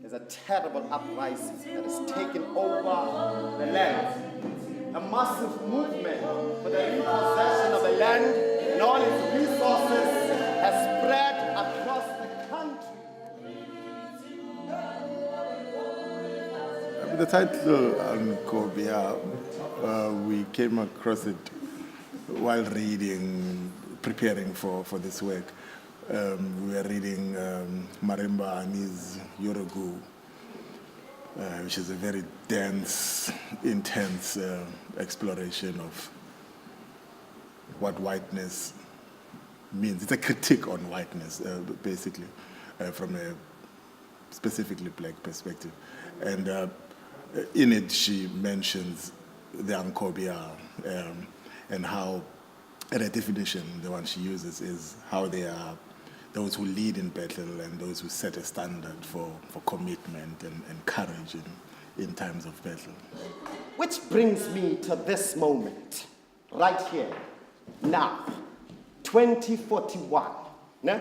is a terrible uprising that has taken over the land. A massive movement for the repossession of the land and all its resources has spread across the country. The title Ankobia, we came across it while preparing for this work. We were reading Marimba and his Yorugu, which is a very dense, intense exploration of what whiteness means. It's a critique on whiteness, basically, from a specifically black perspective. And in it, she mentions the Ankobia and how, and the definition, the one she uses, is how they are those who lead in battle and those who set a standard for commitment and courage in times of battle. Which brings me to this moment, right here, now, 2041. Nah?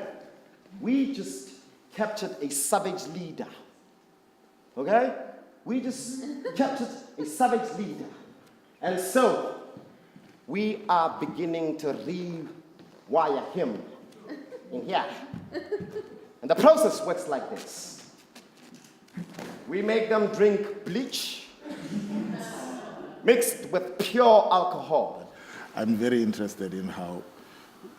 We just captured a savage leader, okay? We just captured a savage leader. And so, we are beginning to rewire him in here. And the process works like this. We make them drink bleach mixed with pure alcohol. I'm very interested in how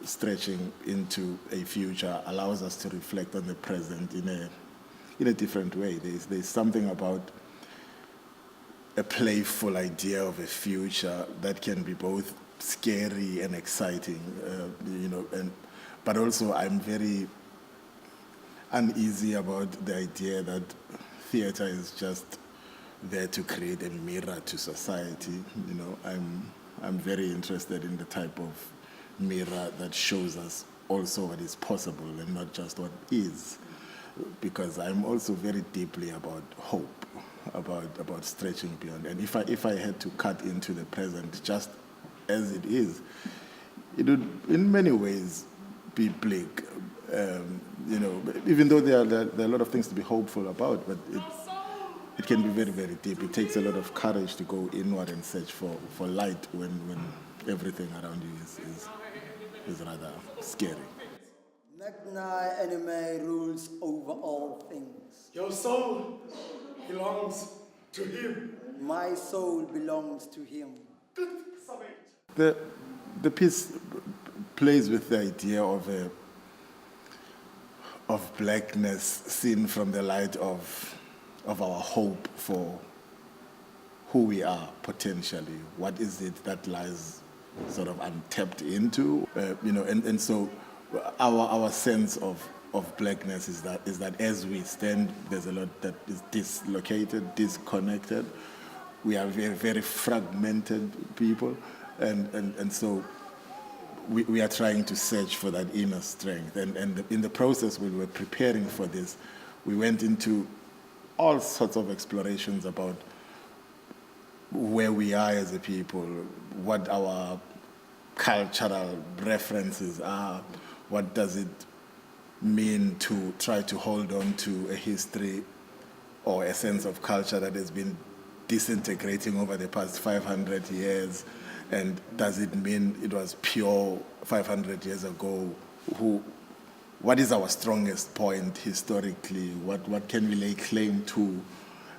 stretching into a future allows us to reflect on the present in a different way. There's something about a playful idea of a future that can be both scary and exciting, but also I'm very uneasy about the idea that theater is just there to create a mirror to society. I'm very interested in the type of mirror that shows us also what is possible and not just what is, because I'm also very deeply about hope, about stretching beyond. And if I had to cut into the present just as it is, it would in many ways be bleak, even though there are a lot of things to be hopeful about, but it can be very, very deep. It takes a lot of courage to go inward and search for light when everything around you is rather scary. Magna anime rules over all things. Your soul belongs to him. My soul belongs to him. The piece plays with the idea of blackness seen from the light of our hope for who we are potentially. What is it that lies sort of untapped into? And so our sense of blackness is that as we stand, there's a lot that is dislocated, disconnected. We are very, very fragmented people, and so we are trying to search for that inner strength. And in the process, when we were preparing for this, we went into all sorts of explorations about where we are as a people, what our cultural references are, what does it mean to try to hold on to a history or a sense of culture that has been disintegrating over the past 500 years, and does it mean it was pure 500 years ago? What is our strongest point historically? What can we lay claim to,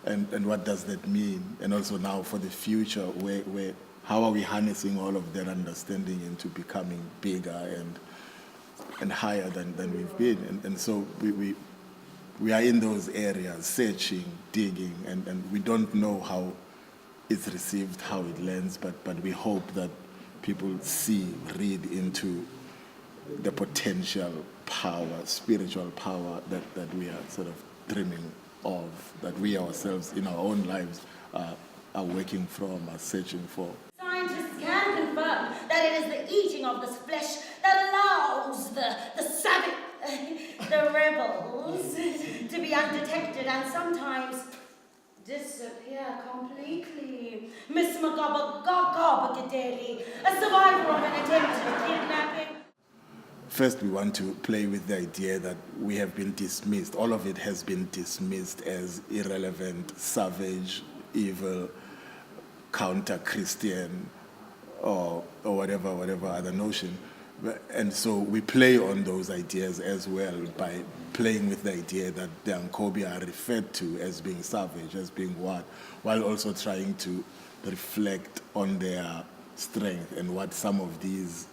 and what does that mean? And also now for the future, where how are we harnessing all of that understanding into becoming bigger and higher than we've been? And so we are in those areas, searching, digging, and we don't know how it's received, how it lands, but we hope that people read into the potential power, spiritual power that we are sort of dreaming of, that we ourselves in our own lives are working from, are searching for. Scientists can confirm that it is the eating of this flesh that allows the savage, the rebels, to be undetected and sometimes disappear completely. Miss Magaba Gadeli, a survivor of an attempted kidnapping. first we want to play with the idea that we have been dismissed. All of it has been dismissed as irrelevant, savage, evil, counter-Christian, or whatever other notion. And so we play on those ideas as well by playing with the idea that the Ankobia are referred to as being savage, as being what, while also trying to reflect on their strength and what some of these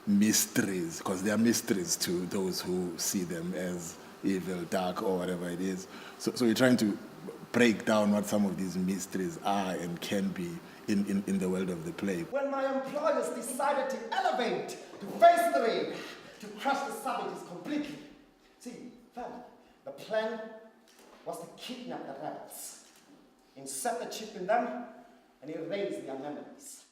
mysteries, because they are mysteries to those who see them as evil, dark, or whatever it is. So we're trying to break down what some of these mysteries are and can be in the world of the play. When my employers decided to elevate, to face the rain, to crush the savages completely. See, family, the plan was to kidnap the rebels, insert the chip in them, and erase their memories.